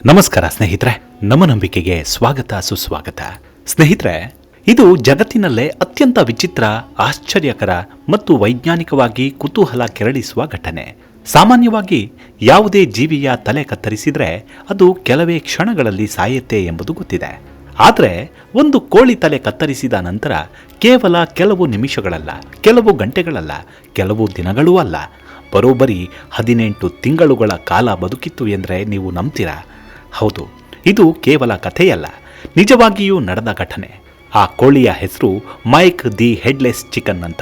ನಮಸ್ಕಾರ ಸ್ನೇಹಿತರೆ, ನಮ್ಮ ನಂಬಿಕೆಗೆ ಸ್ವಾಗತ ಸುಸ್ವಾಗತ. ಸ್ನೇಹಿತರೆ, ಇದು ಜಗತ್ತಿನಲ್ಲೇ ಅತ್ಯಂತ ವಿಚಿತ್ರ, ಆಶ್ಚರ್ಯಕರ ಮತ್ತು ವೈಜ್ಞಾನಿಕವಾಗಿ ಕುತೂಹಲ ಕೆರಳಿಸುವ ಘಟನೆ. ಸಾಮಾನ್ಯವಾಗಿ ಯಾವುದೇ ಜೀವಿಯ ತಲೆ ಕತ್ತರಿಸಿದ್ರೆ ಅದು ಕೆಲವೇ ಕ್ಷಣಗಳಲ್ಲಿ ಸಾಯುತ್ತೆ ಎಂಬುದು ಗೊತ್ತಿದೆ. ಆದರೆ ಒಂದು ಕೋಳಿ ತಲೆ ಕತ್ತರಿಸಿದ ನಂತರ ಕೇವಲ ಕೆಲವು ನಿಮಿಷಗಳಲ್ಲ, ಕೆಲವು ಗಂಟೆಗಳಲ್ಲ, ಕೆಲವು ದಿನಗಳೂ ಅಲ್ಲ, ಬರೋಬ್ಬರಿ 18 ತಿಂಗಳುಗಳ ಕಾಲ ಬದುಕಿತ್ತು ಎಂದರೆ ನೀವು ನಂಬ್ತೀರಾ? ಹೌದು, ಇದು ಕೇವಲ ಕಥೆಯಲ್ಲ, ನಿಜವಾಗಿಯೂ ನಡೆದ ಘಟನೆ. ಆ ಕೋಳಿಯ ಹೆಸರು ಮೈಕ್ ದಿ ಹೆಡ್ಲೆಸ್ ಚಿಕನ್ ಅಂತ.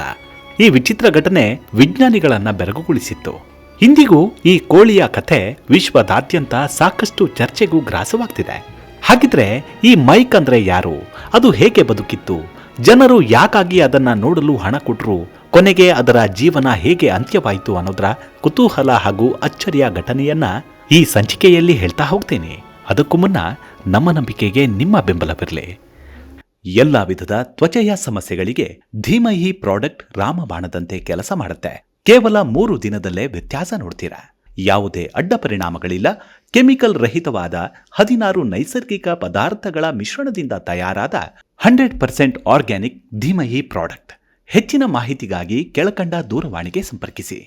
ಈ ವಿಚಿತ್ರ ಘಟನೆ ವಿಜ್ಞಾನಿಗಳನ್ನ ಬೆರಗುಗೊಳಿಸಿತ್ತು. ಇಂದಿಗೂ ಈ ಕೋಳಿಯ ಕಥೆ ವಿಶ್ವದಾದ್ಯಂತ ಸಾಕಷ್ಟು ಚರ್ಚೆಗೂ ಗ್ರಾಸವಾಗ್ತಿದೆ. ಹಾಗಿದ್ರೆ ಈ ಮೈಕ್ ಅಂದ್ರೆ ಯಾರು? ಅದು ಹೇಗೆ ಬದುಕಿತ್ತು? ಜನರು ಯಾಕಾಗಿ ಅದನ್ನ ನೋಡಲು ಹಣ ಕೊಟ್ಟರು? ಕೊನೆಗೆ ಅದರ ಜೀವನ ಹೇಗೆ ಅಂತ್ಯವಾಯಿತು ಅನ್ನೋದರ ಕುತೂಹಲ ಹಾಗೂ ಅಚ್ಚರಿಯ ಘಟನೆಯನ್ನ ಈ ಸಂಚಿಕೆಯಲ್ಲಿ ಹೇಳ್ತಾ ಹೋಗ್ತೇನೆ. ಅದಕ್ಕೂ ಮುನ್ನ ನಮ್ಮ ನಂಬಿಕೆಗೆ ನಿಮ್ಮ ಬೆಂಬಲವಿರಲಿ. ಎಲ್ಲ ವಿಧದ ತ್ವಚೆಯ ಸಮಸ್ಯೆಗಳಿಗೆ ಧೀಮಹಿ ಪ್ರಾಡಕ್ಟ್ ರಾಮಬಾಣದಂತೆ ಕೆಲಸ ಮಾಡುತ್ತೆ. ಕೇವಲ 3 ದಿನದಲ್ಲೇ ವ್ಯತ್ಯಾಸ ನೋಡ್ತೀರಾ. ಯಾವುದೇ ಅಡ್ಡ ಪರಿಣಾಮಗಳಿಲ್ಲ. ಕೆಮಿಕಲ್ ರಹಿತವಾದ 16 ನೈಸರ್ಗಿಕ ಪದಾರ್ಥಗಳ ಮಿಶ್ರಣದಿಂದ ತಯಾರಾದ 100% ಆರ್ಗ್ಯಾನಿಕ್ ಧೀಮಹಿ ಪ್ರಾಡಕ್ಟ್. ಹೆಚ್ಚಿನ ಮಾಹಿತಿಗಾಗಿ ಕೆಳಕಂಡ ದೂರವಾಣಿಗೆ ಸಂಪರ್ಕಿಸಿ.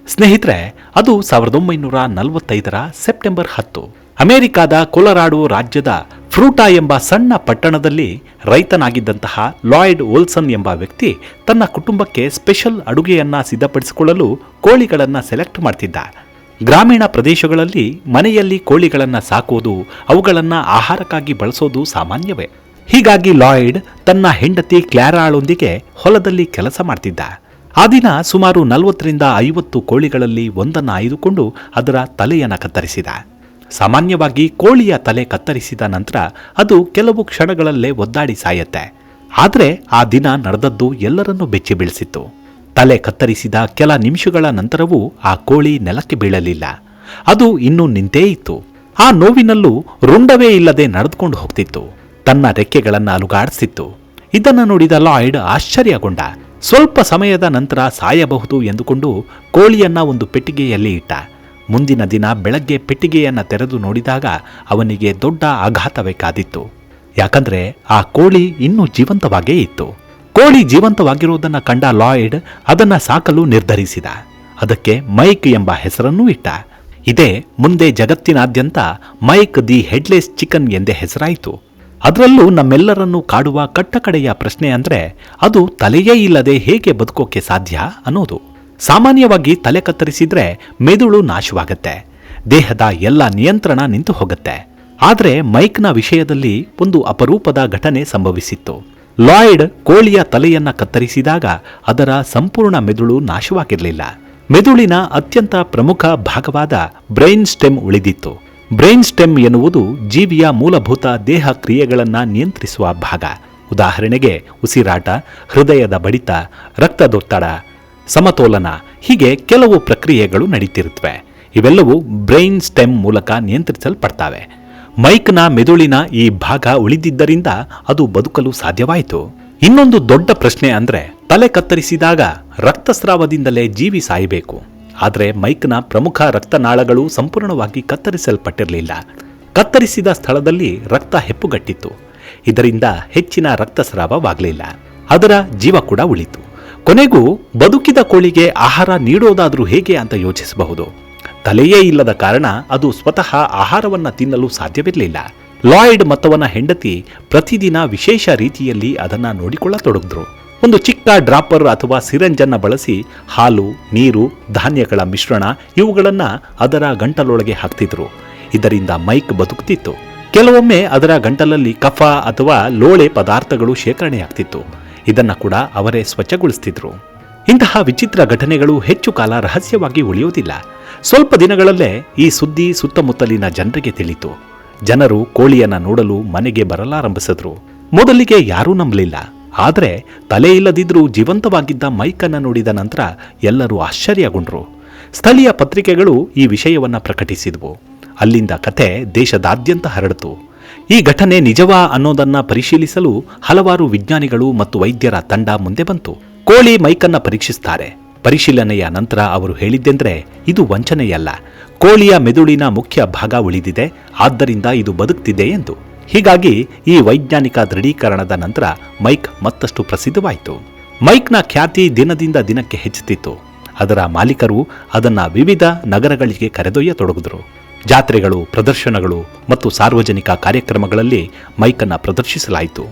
ಸ್ನೇಹಿತರೆ, ಅದು 1945ರ ಸೆಪ್ಟೆಂಬರ್ 10 ಅಮೆರಿಕಾದ ಕೊಲರಾಡೋ ರಾಜ್ಯದ ಫ್ರೂಟಾ ಎಂಬ ಸಣ್ಣ ಪಟ್ಟಣದಲ್ಲಿ ರೈತನಾಗಿದ್ದಂತಹ ಲಾಯ್ಡ್ ಓಲ್ಸನ್ ಎಂಬ ವ್ಯಕ್ತಿ ತನ್ನ ಕುಟುಂಬಕ್ಕೆ ಸ್ಪೆಷಲ್ ಅಡುಗೆಯನ್ನ ಸಿದ್ಧಪಡಿಸಿಕೊಳ್ಳಲು ಕೋಳಿಗಳನ್ನ ಸೆಲೆಕ್ಟ್ ಮಾಡ್ತಿದ್ದ. ಗ್ರಾಮೀಣ ಪ್ರದೇಶಗಳಲ್ಲಿ ಮನೆಯಲ್ಲಿ ಕೋಳಿಗಳನ್ನ ಸಾಕೋದು, ಅವುಗಳನ್ನ ಆಹಾರಕ್ಕಾಗಿ ಬಳಸೋದು ಸಾಮಾನ್ಯವೇ. ಹೀಗಾಗಿ ಲಾಯ್ಡ್ ತನ್ನ ಹೆಂಡತಿ ಕ್ಲಾರಾಳೊಂದಿಗೆ ಹೊಲದಲ್ಲಿ ಕೆಲಸ ಮಾಡ್ತಿದ್ದ. ಆ ದಿನ ಸುಮಾರು 40ರಿಂದ 50 ಕೋಳಿಗಳಲ್ಲಿ ಒಂದನ್ನು ಆಯ್ದುಕೊಂಡು ಅದರ ತಲೆಯನ್ನು ಕತ್ತರಿಸಿದ. ಸಾಮಾನ್ಯವಾಗಿ ಕೋಳಿಯ ತಲೆ ಕತ್ತರಿಸಿದ ನಂತರ ಅದು ಕೆಲವು ಕ್ಷಣಗಳಲ್ಲೇ ಒದ್ದಾಡಿ ಸಾಯತ್ತೆ. ಆದರೆ ಆ ದಿನ ನಡೆದದ್ದು ಎಲ್ಲರನ್ನೂ ಬೆಚ್ಚಿ ಬೀಳಿಸಿತ್ತು. ತಲೆ ಕತ್ತರಿಸಿದ ಕೆಲ ನಿಮಿಷಗಳ ನಂತರವೂ ಆ ಕೋಳಿ ನೆಲಕ್ಕೆ ಬೀಳಲಿಲ್ಲ. ಅದು ಇನ್ನೂ ನಿಂತೇ ಇತ್ತು. ಆ ನೋವಿನಲ್ಲೂ ರುಂಡವೇ ಇಲ್ಲದೆ ನಡೆದುಕೊಂಡು ಹೋಗ್ತಿತ್ತು. ತನ್ನ ರೆಕ್ಕೆಗಳನ್ನು ಅಲುಗಾಡಿಸಿತ್ತು. ಇದನ್ನು ನೋಡಿದ ಲಾಯ್ಡ್ ಆಶ್ಚರ್ಯಗೊಂಡ. ಸ್ವಲ್ಪ ಸಮಯದ ನಂತರ ಸಾಯಬಹುದು ಎಂದುಕೊಂಡು ಕೋಳಿಯನ್ನ ಒಂದು ಪೆಟ್ಟಿಗೆಯಲ್ಲಿ ಇಟ್ಟ. ಮುಂದಿನ ದಿನ ಬೆಳಗ್ಗೆ ಪೆಟ್ಟಿಗೆಯನ್ನ ತೆರೆದು ನೋಡಿದಾಗ ಅವನಿಗೆ ದೊಡ್ಡ ಆಘಾತವೇ ಕಾದಿತ್ತು. ಯಾಕಂದ್ರೆ ಆ ಕೋಳಿ ಇನ್ನೂ ಜೀವಂತವಾಗೇ ಇತ್ತು. ಕೋಳಿ ಜೀವಂತವಾಗಿರುವುದನ್ನು ಕಂಡ ಲಾಯ್ಡ್ ಅದನ್ನ ಸಾಕಲು ನಿರ್ಧರಿಸಿದ. ಅದಕ್ಕೆ ಮೈಕ್ ಎಂಬ ಹೆಸರನ್ನೂ ಇಟ್ಟ. ಇದೇ ಮುಂದೆ ಜಗತ್ತಿನಾದ್ಯಂತ ಮೈಕ್ ದಿ ಹೆಡ್ಲೆಸ್ ಚಿಕನ್ ಎಂದೇ ಹೆಸರಾಯಿತು. ಅದರಲ್ಲೂ ನಮ್ಮೆಲ್ಲರನ್ನೂ ಕಾಡುವ ಕಟ್ಟಕಡೆಯ ಪ್ರಶ್ನೆ ಅಂದ್ರೆ ಅದು ತಲೆಯೇ ಇಲ್ಲದೆ ಹೇಗೆ ಬದುಕೋಕೆ ಸಾಧ್ಯ ಅನ್ನೋದು. ಸಾಮಾನ್ಯವಾಗಿ ತಲೆ ಕತ್ತರಿಸಿದ್ರೆ ಮೆದುಳು ನಾಶವಾಗತ್ತೆ, ದೇಹದ ಎಲ್ಲ ನಿಯಂತ್ರಣ ನಿಂತು ಹೋಗುತ್ತೆ. ಆದರೆ ಮೈಕ್ನ ವಿಷಯದಲ್ಲಿ ಒಂದು ಅಪರೂಪದ ಘಟನೆ ಸಂಭವಿಸಿತ್ತು. ಲಾಯ್ಡ್ ಕೋಳಿಯ ತಲೆಯನ್ನ ಕತ್ತರಿಸಿದಾಗ ಅದರ ಸಂಪೂರ್ಣ ಮೆದುಳು ನಾಶವಾಗಿರಲಿಲ್ಲ. ಮೆದುಳಿನ ಅತ್ಯಂತ ಪ್ರಮುಖ ಭಾಗವಾದ ಬ್ರೈನ್ ಸ್ಟೆಮ್ ಉಳಿದಿತ್ತು. ಬ್ರೈನ್ ಸ್ಟೆಮ್ ಎನ್ನುವುದು ಜೀವಿಯ ಮೂಲಭೂತ ದೇಹ ಕ್ರಿಯೆಗಳನ್ನು ನಿಯಂತ್ರಿಸುವ ಭಾಗ. ಉದಾಹರಣೆಗೆ ಉಸಿರಾಟ, ಹೃದಯದ ಬಡಿತ, ರಕ್ತದೊತ್ತಡ, ಸಮತೋಲನ, ಹೀಗೆ ಕೆಲವು ಪ್ರಕ್ರಿಯೆಗಳು ನಡೀತಿರುತ್ತವೆ. ಇವೆಲ್ಲವೂ ಬ್ರೈನ್ ಸ್ಟೆಮ್ ಮೂಲಕ ನಿಯಂತ್ರಿಸಲ್ಪಡ್ತವೆ. ಮೈಕ್ನ ಮೆದುಳಿನ ಈ ಭಾಗ ಉಳಿದಿದ್ದರಿಂದ ಅದು ಬದುಕಲು ಸಾಧ್ಯವಾಯಿತು. ಇನ್ನೊಂದು ದೊಡ್ಡ ಪ್ರಶ್ನೆ ಅಂದ್ರೆ, ತಲೆ ಕತ್ತರಿಸಿದಾಗ ರಕ್ತಸ್ರಾವದಿಂದಲೇ ಜೀವಿ ಸಾಯಬೇಕು. ಆದರೆ ಮೈಕ್ನ ಪ್ರಮುಖ ರಕ್ತನಾಳಗಳು ಸಂಪೂರ್ಣವಾಗಿ ಕತ್ತರಿಸಲ್ಪಟ್ಟಿರಲಿಲ್ಲ. ಕತ್ತರಿಸಿದ ಸ್ಥಳದಲ್ಲಿ ರಕ್ತ ಹೆಪ್ಪುಗಟ್ಟಿತ್ತು. ಇದರಿಂದ ಹೆಚ್ಚಿನ ರಕ್ತಸ್ರಾವವಾಗಲಿಲ್ಲ. ಅದರ ಜೀವ ಕೂಡ ಉಳಿತು. ಕೊನೆಗೂ ಬದುಕಿದ ಕೋಳಿಗೆ ಆಹಾರ ನೀಡೋದಾದ್ರೂ ಹೇಗೆ ಅಂತ ಯೋಚಿಸಬಹುದು. ತಲೆಯೇ ಇಲ್ಲದ ಕಾರಣ ಅದು ಸ್ವತಃ ಆಹಾರವನ್ನ ತಿನ್ನಲು ಸಾಧ್ಯವಿರಲಿಲ್ಲ. ಲಾಯ್ಡ್ ಮತ್ತವನ ಹೆಂಡತಿ ಪ್ರತಿದಿನ ವಿಶೇಷ ರೀತಿಯಲ್ಲಿ ಅದನ್ನ ನೋಡಿಕೊಳ್ಳತೊಡಗಿದ್ರು. ಒಂದು ಚಿಕ್ಕ ಡ್ರಾಪರ್ ಅಥವಾ ಸಿರಂಜನ್ನ ಬಳಸಿ ಹಾಲು, ನೀರು, ಧಾನ್ಯಗಳ ಮಿಶ್ರಣ ಇವುಗಳನ್ನ ಅದರ ಗಂಟಲೊಳಗೆ ಹಾಕ್ತಿದ್ರು. ಇದರಿಂದ ಮೈಕ್ ಬದುಕ್ತಿತ್ತು. ಕೆಲವೊಮ್ಮೆ ಅದರ ಗಂಟಲಲ್ಲಿ ಕಫ ಅಥವಾ ಲೋಳೆ ಪದಾರ್ಥಗಳು ಶೇಖರಣೆಯಾಗ್ತಿತ್ತು. ಇದನ್ನ ಕೂಡ ಅವರೇ ಸ್ವಚ್ಛಗೊಳಿಸ್ತಿದ್ರು. ಇಂತಹ ವಿಚಿತ್ರ ಘಟನೆಗಳು ಹೆಚ್ಚು ಕಾಲ ರಹಸ್ಯವಾಗಿ ಉಳಿಯುವುದಿಲ್ಲ. ಸ್ವಲ್ಪ ದಿನಗಳಲ್ಲೇ ಈ ಸುದ್ದಿ ಸುತ್ತಮುತ್ತಲಿನ ಜನರಿಗೆ ತಿಳಿಯಿತು. ಜನರು ಕೋಳಿಯನ್ನ ನೋಡಲು ಮನೆಗೆ ಬರಲಾರಂಭಿಸಿದ್ರು. ಮೊದಲಿಗೆ ಯಾರೂ ನಂಬಲಿಲ್ಲ. ಆದರೆ ತಲೆ ಇಲ್ಲದಿದ್ರೂ ಜೀವಂತವಾಗಿದ್ದ ಮೈಕನ್ನು ನೋಡಿದ ನಂತರ ಎಲ್ಲರೂ ಆಶ್ಚರ್ಯಗೊಂಡ್ರು. ಸ್ಥಳೀಯ ಪತ್ರಿಕೆಗಳು ಈ ವಿಷಯವನ್ನ ಪ್ರಕಟಿಸಿದ್ವು. ಅಲ್ಲಿಂದ ಕತೆ ದೇಶದಾದ್ಯಂತ ಹರಡಿತು. ಈ ಘಟನೆ ನಿಜವಾ ಅನ್ನೋದನ್ನ ಪರಿಶೀಲಿಸಲು ಹಲವಾರು ವಿಜ್ಞಾನಿಗಳು ಮತ್ತು ವೈದ್ಯರ ತಂಡ ಮುಂದೆ ಬಂತು. ಕೋಳಿ ಮೈಕನ್ನ ಪರೀಕ್ಷಿಸ್ತಾರೆ. ಪರಿಶೀಲನೆಯ ನಂತರ ಅವರು ಹೇಳಿದ್ದೆಂದರೆ, ಇದು ವಂಚನೆಯಲ್ಲ, ಕೋಳಿಯ ಮೆದುಳಿನ ಮುಖ್ಯ ಭಾಗ ಉಳಿದಿದೆ, ಆದ್ದರಿಂದ ಇದು ಬದುಕ್ತಿದೆ ಎಂದು. ಹೀಗಾಗಿ ಈ ವೈಜ್ಞಾನಿಕ ದೃಢೀಕರಣದ ನಂತರ ಮೈಕ್ ಮತ್ತಷ್ಟು ಪ್ರಸಿದ್ಧವಾಯಿತು. ಮೈಕ್ನ ಖ್ಯಾತಿ ದಿನದಿಂದ ದಿನಕ್ಕೆ ಹೆಚ್ಚುತ್ತಿತ್ತು. ಅದರ ಮಾಲೀಕರು ಅದನ್ನು ವಿವಿಧ ನಗರಗಳಿಗೆ ಕರೆದೊಯ್ಯತೊಡಗಿದರು. ಜಾತ್ರೆಗಳು, ಪ್ರದರ್ಶನಗಳು ಮತ್ತು ಸಾರ್ವಜನಿಕ ಕಾರ್ಯಕ್ರಮಗಳಲ್ಲಿ ಮೈಕನ್ನು ಪ್ರದರ್ಶಿಸಲಾಯಿತು.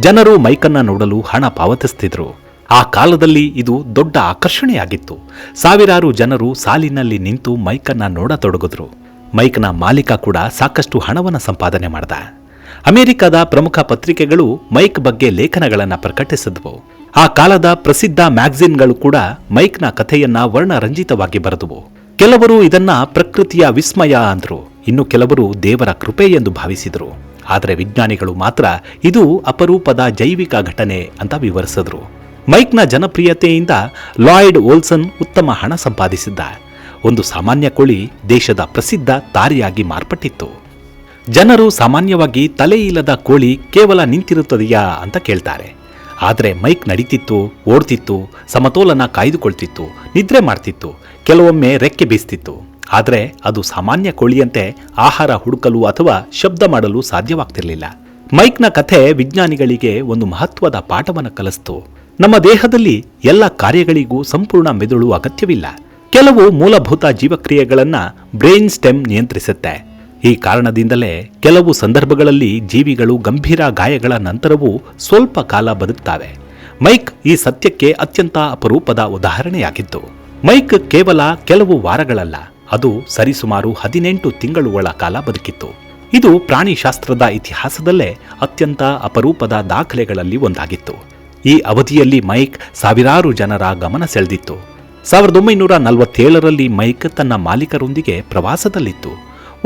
ಜನರು ಮೈಕನ್ನು ನೋಡಲು ಹಣ ಪಾವತಿಸುತ್ತಿದ್ದರು. ಆ ಕಾಲದಲ್ಲಿ ಇದು ದೊಡ್ಡ ಆಕರ್ಷಣೆಯಾಗಿತ್ತು. ಸಾವಿರಾರು ಜನರು ಸಾಲಿನಲ್ಲಿ ನಿಂತು ಮೈಕನ್ನು ನೋಡತೊಡಗಿದ್ರು. ಮೈಕ್ನ ಮಾಲೀಕ ಕೂಡ ಸಾಕಷ್ಟು ಹಣವನ್ನು ಸಂಪಾದನೆ ಮಾಡಿದ. ಅಮೆರಿಕದ ಪ್ರಮುಖ ಪತ್ರಿಕೆಗಳು ಮೈಕ್ ಬಗ್ಗೆ ಲೇಖನಗಳನ್ನು ಪ್ರಕಟಿಸಿದ್ವು. ಆ ಕಾಲದ ಪ್ರಸಿದ್ಧ ಮ್ಯಾಗಝಿನ್ಗಳು ಕೂಡ ಮೈಕ್ನ ಕಥೆಯನ್ನ ವರ್ಣರಂಜಿತವಾಗಿ ಬರೆದುವು. ಕೆಲವರು ಇದನ್ನ ಪ್ರಕೃತಿಯ ವಿಸ್ಮಯ ಅಂದ್ರು, ಇನ್ನು ಕೆಲವರು ದೇವರ ಕೃಪೆ ಎಂದು ಭಾವಿಸಿದರು. ಆದರೆ ವಿಜ್ಞಾನಿಗಳು ಮಾತ್ರ ಇದು ಅಪರೂಪದ ಜೈವಿಕ ಘಟನೆ ಅಂತ ವಿವರಿಸಿದ್ರು. ಮೈಕ್ನ ಜನಪ್ರಿಯತೆಯಿಂದ ಲಾಯ್ಡ್ ಓಲ್ಸನ್ ಉತ್ತಮ ಹಣ ಸಂಪಾದಿಸಿದ್ದ. ಒಂದು ಸಾಮಾನ್ಯ ಕೋಳಿ ದೇಶದ ಪ್ರಸಿದ್ಧ ತಾರೆಯಾಗಿ ಮಾರ್ಪಟ್ಟಿತ್ತು. ಜನರು ಸಾಮಾನ್ಯವಾಗಿ ತಲೆ ಇಲ್ಲದ ಕೋಳಿ ಕೇವಲ ನಿಂತಿರುತ್ತದೆಯಾ ಅಂತ ಕೇಳ್ತಾರೆ. ಆದರೆ ಮೈಕ್ ನಡೀತಿತ್ತು, ಓಡ್ತಿತ್ತು, ಸಮತೋಲನ ಕಾಯ್ದುಕೊಳ್ತಿತ್ತು, ನಿದ್ರೆ ಮಾಡ್ತಿತ್ತು, ಕೆಲವೊಮ್ಮೆ ರೆಕ್ಕೆ ಬೀಸ್ತಿತ್ತು. ಆದರೆ ಅದು ಸಾಮಾನ್ಯ ಕೋಳಿಯಂತೆ ಆಹಾರ ಹುಡುಕಲು ಅಥವಾ ಶಬ್ದ ಮಾಡಲು ಸಾಧ್ಯವಾಗ್ತಿರಲಿಲ್ಲ. ಮೈಕ್ನ ಕಥೆ ವಿಜ್ಞಾನಿಗಳಿಗೆ ಒಂದು ಮಹತ್ವದ ಪಾಠವನ್ನು ಕಲಿಸ್ತು. ನಮ್ಮ ದೇಹದಲ್ಲಿ ಎಲ್ಲ ಕಾರ್ಯಗಳಿಗೂ ಸಂಪೂರ್ಣ ಮೆದುಳು ಅಗತ್ಯವಿಲ್ಲ. ಕೆಲವು ಮೂಲಭೂತ ಜೀವಕ್ರಿಯೆಗಳನ್ನು ಬ್ರೈನ್ ಸ್ಟೆಮ್ ನಿಯಂತ್ರಿಸುತ್ತೆ. ಈ ಕಾರಣದಿಂದಲೇ ಕೆಲವು ಸಂದರ್ಭಗಳಲ್ಲಿ ಜೀವಿಗಳು ಗಂಭೀರ ಗಾಯಗಳ ನಂತರವೂ ಸ್ವಲ್ಪ ಕಾಲ ಬದುಕ್ತಾವೆ. ಮೈಕ್ ಈ ಸತ್ಯಕ್ಕೆ ಅತ್ಯಂತ ಅಪರೂಪದ ಉದಾಹರಣೆಯಾಗಿತ್ತು. ಮೈಕ್ ಕೇವಲ ಕೆಲವು ವಾರಗಳಲ್ಲ, ಅದು ಸರಿಸುಮಾರು 18 ತಿಂಗಳುಗಳ ಕಾಲ ಬದುಕಿತ್ತು. ಇದು ಪ್ರಾಣಿಶಾಸ್ತ್ರದ ಇತಿಹಾಸದಲ್ಲೇ ಅತ್ಯಂತ ಅಪರೂಪದ ದಾಖಲೆಗಳಲ್ಲಿ ಒಂದಾಗಿತ್ತು. ಈ ಅವಧಿಯಲ್ಲಿ ಮೈಕ್ ಸಾವಿರಾರು ಜನರ ಗಮನ ಸೆಳೆದಿತ್ತು. 1947ರಲ್ಲಿ ಮೈಕ್ ತನ್ನ ಮಾಲೀಕರೊಂದಿಗೆ ಪ್ರವಾಸದಲ್ಲಿತ್ತು.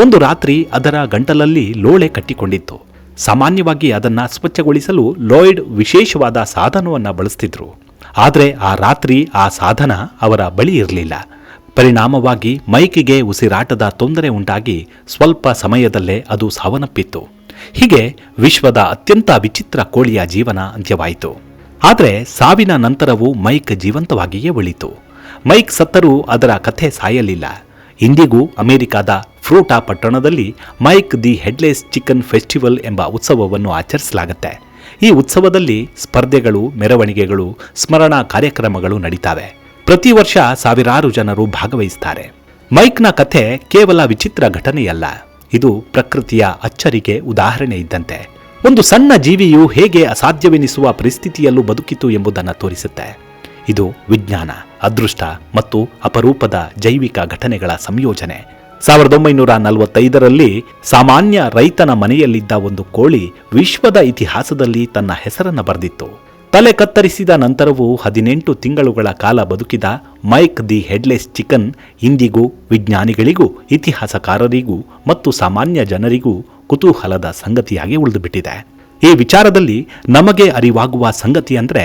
ಒಂದು ರಾತ್ರಿ ಅದರ ಗಂಟಲಲ್ಲಿ ಲೋಳೆ ಕಟ್ಟಿಕೊಂಡಿತ್ತು. ಸಾಮಾನ್ಯವಾಗಿ ಅದನ್ನು ಸ್ವಚ್ಛಗೊಳಿಸಲು ಲಾಯ್ಡ್ ವಿಶೇಷವಾದ ಸಾಧನವನ್ನು ಬಳಸ್ತಿದ್ರು. ಆದರೆ ಆ ರಾತ್ರಿ ಆ ಸಾಧನ ಅವರ ಬಳಿ ಇರಲಿಲ್ಲ. ಪರಿಣಾಮವಾಗಿ ಮೈಕಿಗೆ ಉಸಿರಾಟದ ತೊಂದರೆ ಉಂಟಾಗಿ ಸ್ವಲ್ಪ ಸಮಯದಲ್ಲೇ ಅದು ಸಾವನ್ನಪ್ಪಿತ್ತು. ಹೀಗೆ ವಿಶ್ವದ ಅತ್ಯಂತ ವಿಚಿತ್ರ ಕೋಳಿಯ ಜೀವನ ಅಂತ್ಯವಾಯಿತು. ಆದರೆ ಸಾವಿನ ನಂತರವೂ ಮೈಕ್ ಜೀವಂತವಾಗಿಯೇ ಉಳಿತು. ಮೈಕ್ ಸತ್ತರೂ ಅದರ ಕಥೆ ಸಾಯಲಿಲ್ಲ. ಇಂದಿಗೂ ಅಮೆರಿಕಾದ ಫ್ರೂಟಾ ಪಟ್ಟಣದಲ್ಲಿ Mike the headless chicken festival ಎಂಬ ಉತ್ಸವವನ್ನು ಆಚರಿಸಲಾಗುತ್ತೆ. ಈ ಉತ್ಸವದಲ್ಲಿ ಸ್ಪರ್ಧೆಗಳು, ಮೆರವಣಿಗೆಗಳು, ಸ್ಮರಣಾ ಕಾರ್ಯಕ್ರಮಗಳು ನಡೀತಾವೆ. ಪ್ರತಿ ವರ್ಷ ಸಾವಿರಾರು ಜನರು ಭಾಗವಹಿಸ್ತಾರೆ. ಮೈಕ್ನ ಕಥೆ ಕೇವಲ ವಿಚಿತ್ರ ಘಟನೆಯಲ್ಲ, ಇದು ಪ್ರಕೃತಿಯ ಅಚ್ಚರಿಗೆ ಉದಾಹರಣೆ ಇದ್ದಂತೆ. ಒಂದು ಸಣ್ಣ ಜೀವಿಯು ಹೇಗೆ ಅಸಾಧ್ಯವೆನಿಸುವ ಪರಿಸ್ಥಿತಿಯಲ್ಲೂ ಬದುಕಿತು ಎಂಬುದನ್ನು ತೋರಿಸುತ್ತೆ. ಇದು ವಿಜ್ಞಾನ, ಅದೃಷ್ಟ ಮತ್ತು ಅಪರೂಪದ ಜೈವಿಕ ಘಟನೆಗಳ ಸಂಯೋಜನೆ. 1945ರಲ್ಲಿ ಸಾಮಾನ್ಯ ರೈತನ ಮನೆಯಲ್ಲಿದ್ದ ಒಂದು ಕೋಳಿ ವಿಶ್ವದ ಇತಿಹಾಸದಲ್ಲಿ ತನ್ನ ಹೆಸರನ್ನು ಬರೆದಿತ್ತು. ತಲೆ ಕತ್ತರಿಸಿದ ನಂತರವೂ 18 ತಿಂಗಳುಗಳ ಕಾಲ ಬದುಕಿದ ಮೈಕ್ ದಿ ಹೆಡ್ಲೆಸ್ ಚಿಕನ್ ಇಂದಿಗೂ ವಿಜ್ಞಾನಿಗಳಿಗೂ, ಇತಿಹಾಸಕಾರರಿಗೂ ಮತ್ತು ಸಾಮಾನ್ಯ ಜನರಿಗೂ ಕುತೂಹಲದ ಸಂಗತಿಯಾಗಿ ಉಳಿದುಬಿಟ್ಟಿದೆ. ಈ ವಿಚಾರದಲ್ಲಿ ನಮಗೆ ಅರಿವಾಗುವ ಸಂಗತಿ ಅಂದರೆ,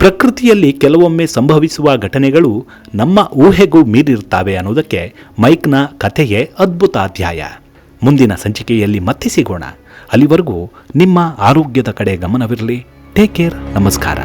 ಪ್ರಕೃತಿಯಲ್ಲಿ ಕೆಲವೊಮ್ಮೆ ಸಂಭವಿಸುವ ಘಟನೆಗಳು ನಮ್ಮ ಊಹೆಗೂ ಮೀರಿರುತ್ತವೆ ಅನ್ನೋದಕ್ಕೆ ಮೈಕ್ನ ಕಥೆಯೇ ಅದ್ಭುತ ಅಧ್ಯಾಯ. ಮುಂದಿನ ಸಂಚಿಕೆಯಲ್ಲಿ ಮತ್ತೆ ಸಿಗೋಣ. ಅಲ್ಲಿವರೆಗೂ ನಿಮ್ಮ ಆರೋಗ್ಯದ ಕಡೆ ಗಮನವಿರಲಿ. Take care. ನಮಸ್ಕಾರ.